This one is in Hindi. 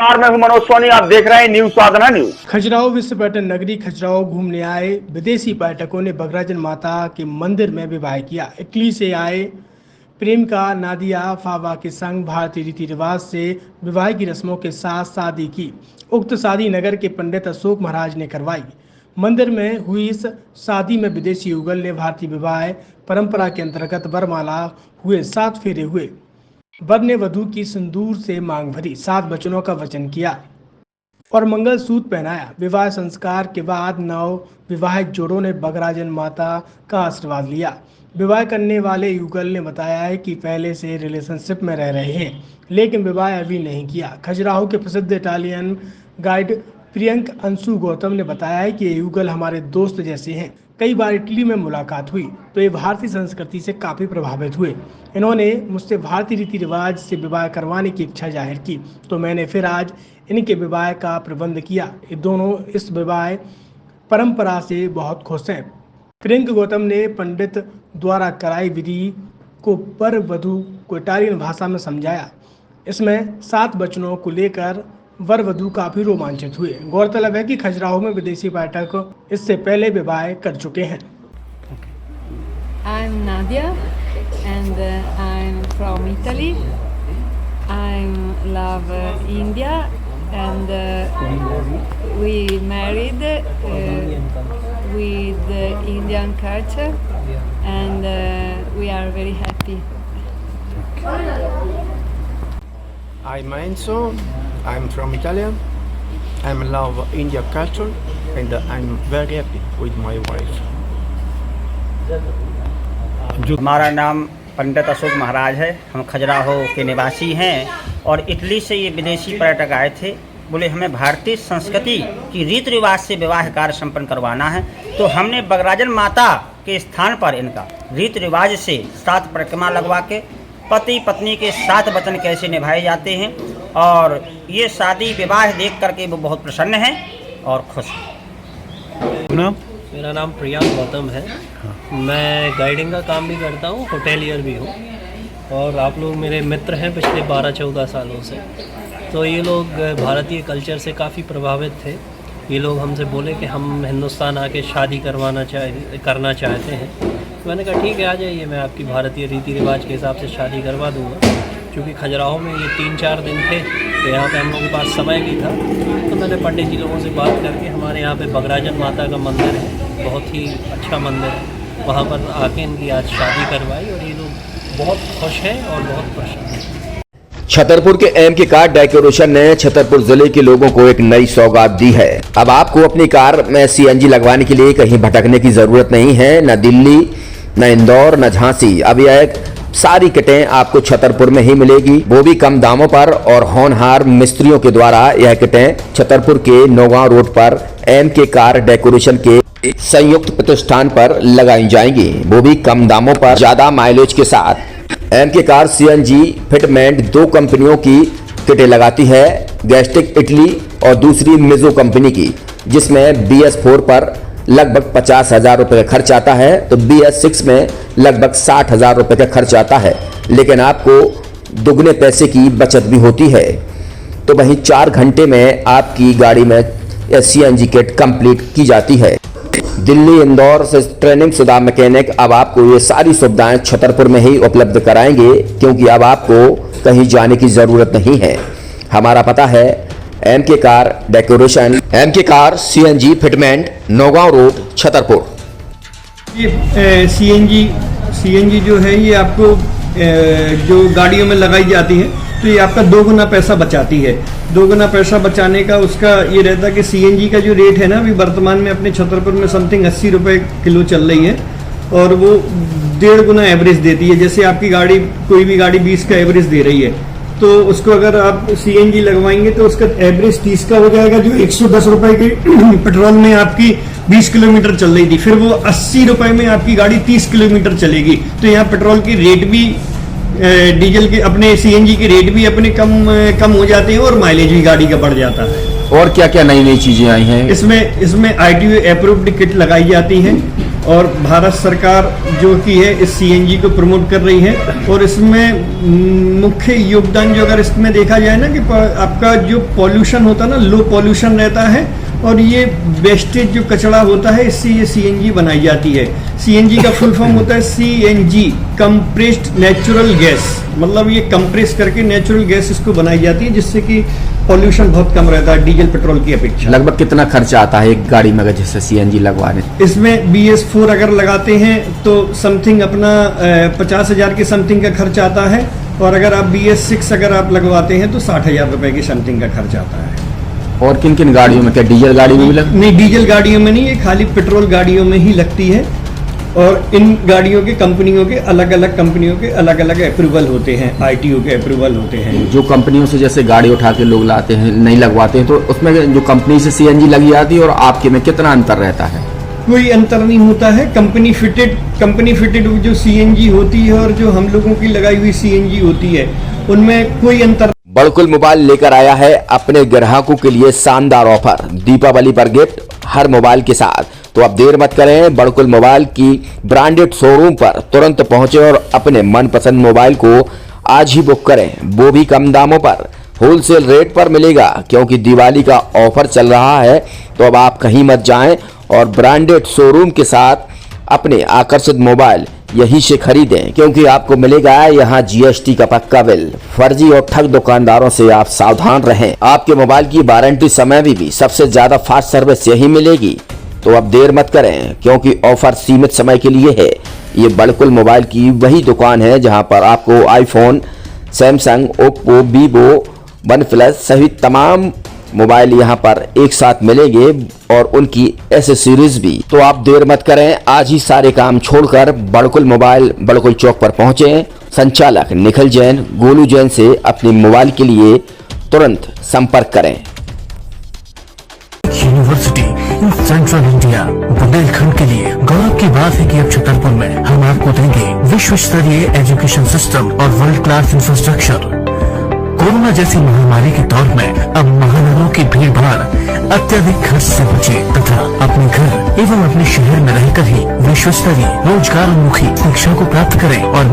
नमस्कार, मैं हूं मनोज सोनी। आप देख रहे हैं न्यूज साधना न्यूज। खजुराहो विश्व पर्यटन नगरी खजुराहो घूमने आए विदेशी पर्यटकों ने बगराजन माता के मंदिर में विवाह किया। इटली से आए प्रेमिका नादिया फावा के संग भारतीय रीति रिवाज से विवाह की रस्मों के साथ शादी की। उक्त शादी नगर के पंडित अशोक महाराज ने करवाई। मंदिर में हुई इस शादी में विदेशी युगल ने भारतीय विवाह परंपरा के अंतर्गत वरमाला हुए 7 फेरे हुए। वर ने वधू की सिंदूर से मांग भरी, 7 वचनों का वचन किया और मंगल सूत्र पहनाया। विवाह संस्कार के बाद नव विवाहित जोड़ों ने बगराजन माता का आशीर्वाद लिया। विवाह करने वाले युगल ने बताया है कि पहले से रिलेशनशिप में रह रहे हैं लेकिन विवाह अभी नहीं किया। खजुराहो के प्रसिद्ध इटालियन गाइड प्रियंक अंशु गौतम ने बताया है कि ये युगल हमारे दोस्त जैसे हैं। कई बार इटली में मुलाकात हुई तो ये भारतीय संस्कृति से काफ़ी प्रभावित हुए। इन्होंने मुझसे भारतीय रीति रिवाज से विवाह करवाने की इच्छा जाहिर की तो मैंने फिर आज इनके विवाह का प्रबंध किया। ये दोनों इस विवाह परंपरा से बहुत खुश हैं। प्रियंक गौतम ने पंडित द्वारा कराई विधि को वर वधू को इटालियन भाषा में समझाया। इसमें 7 वचनों को लेकर वर वधू काफी रोमांचित हुए। गौरतलब है कि खजुराहो में विदेशी पर्यटक इससे पहले विवाह कर चुके हैं। I'm Nadia and I'm from Italy. I love India and we married with Indian culture and we are very happy. I'm Enzo. I'm from Italy. I love Indian culture and I'm very happy with my wife. हमारा नाम पंडित अशोक महाराज है। हम खजुराहो के निवासी हैं और इटली से ये विदेशी पर्यटक आए थे। बोले हमें भारतीय संस्कृति की रीति रिवाज से विवाह कार्य संपन्न करवाना है तो हमने बगराजन माता के स्थान पर इनका रीति रिवाज से 7 परिक्रमा लगवा के पति पत्नी के 7 वचन कैसे निभाए जाते हैं और ये शादी विवाह देख करके वो बहुत प्रसन्न हैं और खुश हैं। मेरा नाम प्रियांक गौतम है। मैं गाइडिंग का काम भी करता हूँ, होटेलियर भी हूँ और आप लोग मेरे मित्र हैं पिछले 12-14 सालों से। तो ये लोग भारतीय कल्चर से काफ़ी प्रभावित थे। ये लोग हमसे बोले कि हम हिंदुस्तान आके शादी करना चाहते हैं। मैंने कहा ठीक है आ जाइए, मैं आपकी भारतीय रीति रिवाज के हिसाब से शादी करवा दूँगा। क्योंकि खजुराहो में ये 3-4 दिन थे तो यहाँ पे हम लोगों के पास समय भी था तो मैंने पंडित जी लोगों से बात करके हमारे यहाँ पे बगराजन माता का मंदिर है, बहुत ही अच्छा मंदिर है, वहाँ पर आके इनकी आज शादी करवाई और ये लोग बहुत खुश हैं और बहुत प्रसन्न हैं। छतरपुर के एमके कार डेकोरेशन ने छतरपुर जिले के लोगों को एक नई सौगात दी है। अब आपको अपनी कार में सीएनजी लगवाने के लिए कहीं भटकने की जरूरत नहीं है। न दिल्ली, न इंदौर, न झांसी। अब यह सारी किटें आपको छतरपुर में ही मिलेगी, वो भी कम दामों पर और होनहार मिस्त्रियों के द्वारा। यह किटें छतरपुर के नौगांव रोड पर एमके कार डेकोरेशन के संयुक्त प्रतिष्ठान पर लगाई जाएंगी, वो भी कम दामों पर, ज्यादा माइलेज के साथ। एमके कार सीएनजी फिटमेंट 2 कंपनियों की किटें लगाती है, गैस्टिक इटली और दूसरी मिजो कंपनी की, जिसमें BS4 पर लगभग 50,000 रुपये का खर्च आता है तो BS6 में लगभग 60,000 रुपये का खर्च आता है, लेकिन आपको दुगने पैसे की बचत भी होती है। तो वहीं 4 घंटे में आपकी गाड़ी में सीएनजी किट कंप्लीट की जाती है। दिल्ली, इंदौर से ट्रेनिंग शुदा मैकेनिक अब आपको ये सारी सुविधाएं छतरपुर में ही उपलब्ध कराएंगे, क्योंकि अब आपको कहीं जाने की जरूरत नहीं है। हमारा पता है MK car decoration, MK car CNG fitment, Naugaon road, Chhatarpur. ये सीएनजी जो है ये आपको जो गाड़ियों में लगाई जाती है तो ये आपका 2 गुना पैसा बचाती है। 2 गुना पैसा बचाने का उसका ये रहता है कि सीएनजी का जो रेट है ना अभी वर्तमान में अपने छतरपुर में समथिंग 80 रुपये किलो चल रही है और वो 1.5 गुना एवरेज देती है। जैसे आपकी गाड़ी, कोई भी गाड़ी 20 का एवरेज दे रही है तो उसको अगर आप सीएनजी लगवाएंगे तो उसका एवरेज 30 का हो जाएगा, जो 110 रुपए के पेट्रोल में आपकी 20 किलोमीटर चल रही थी, फिर वो 80 रुपए में आपकी गाड़ी 30 किलोमीटर चलेगी। तो यहाँ पेट्रोल की रेट भी, डीजल के, अपने सीएनजी के रेट भी अपने कम हो जाते हैं और माइलेज भी गाड़ी का बढ़ जाता है। और क्या क्या नई नई चीजें आई हैं? इसमें ITO अप्रूव्ड किट लगाई जाती है और भारत सरकार जो की है इस सीएनजी को प्रमोट कर रही है। और इसमें मुख्य योगदान जो अगर इसमें देखा जाए ना कि आपका जो पॉल्यूशन होता है ना, लो पॉल्यूशन रहता है और ये वेस्टेज जो कचरा होता है इससे ये सीएनजी बनाई जाती है। सीएनजी का फुल फॉर्म होता है सीएनजी, कंप्रेस्ड नेचुरल गैस, मतलब ये कंप्रेस करके नेचुरल गैस इसको बनाई जाती है जिससे कि पॉल्यूशन बहुत कम रहता है डीजल पेट्रोल की अपेक्षा। लगभग कितना खर्चा आता है एक गाड़ी में अगर जैसे सीएनजी लगवाने? इसमें BS4 अगर लगाते हैं तो समथिंग अपना 50,000 के समथिंग का खर्च आता है, और अगर आप BS6 अगर आप लगवाते हैं तो 60,000 रुपए के समथिंग का खर्च आता है। और किन किन गाड़ियों में, क्या डीजल गाड़ी में भी नहीं, डीजल गाड़ियों में नहीं, ये खाली पेट्रोल गाड़ियों में ही लगती है। और इन गाड़ियों के कंपनियों के अलग अलग कंपनियों के अलग अलग अप्रूवल होते हैं, ITO के अप्रूवल होते हैं। जो कंपनियों से जैसे गाड़ी उठा के लोग लाते हैं, नहीं लगवाते हैं, तो उसमें जो कंपनी से सीएनजी लगी जाती है और आपके में कितना अंतर रहता है? कोई अंतर नहीं होता है। कंपनी फिटेड जो सीएनजी होती है और जो हम लोगों की लगाई हुई सीएनजी होती है उनमें कोई अंतर। बड़कुल मोबाइल लेकर आया है अपने ग्राहकों के लिए शानदार ऑफर, दीपावली पर गिफ्ट हर मोबाइल के साथ। तो अब देर मत करें, बड़कुल मोबाइल की ब्रांडेड शोरूम पर तुरंत पहुंचे और अपने मनपसंद मोबाइल को आज ही बुक करें, वो भी कम दामों पर, होलसेल रेट पर मिलेगा। क्योंकि दिवाली का ऑफर चल रहा है तो अब आप कहीं मत जाएं और ब्रांडेड शोरूम के साथ अपने आकर्षित मोबाइल यहीं से खरीदें, क्योंकि आपको मिलेगा यहाँ GST का पक्का बिल। फर्जी और ठग दुकानदारों से आप सावधान रहें। आपके मोबाइल की वारंटी समय में भी सबसे ज्यादा फास्ट सर्विस यही मिलेगी। तो अब देर मत करें, क्योंकि ऑफर सीमित समय के लिए है। ये बड़कुल मोबाइल की वही दुकान है जहां पर आपको iPhone, Samsung, Oppo, Vivo, OnePlus सहित तमाम मोबाइल यहां पर एक साथ मिलेंगे और उनकी एसेसरीज भी। तो आप देर मत करें, आज ही सारे काम छोड़कर बड़कुल मोबाइल बड़कुल चौक पर पहुंचे। संचालक निखिल जैन, गोलू जैन से अपने मोबाइल के लिए तुरंत संपर्क करें। University in central India Bundelkhand के लिए गौरव की बात है कि अब छतरपुर में हम आपको देंगे विश्व स्तरीय एजुकेशन सिस्टम और वर्ल्ड क्लास इंफ्रास्ट्रक्चर। कोरोना जैसी महामारी के दौर में अब महानगरों की भीड़ भाड़ अत्यधिक खर्च से बचे तथा अपने घर एवं अपने शहर में रहकर ही विश्व स्तरीय रोजगार उन्मुखी शिक्षा को प्राप्त करें और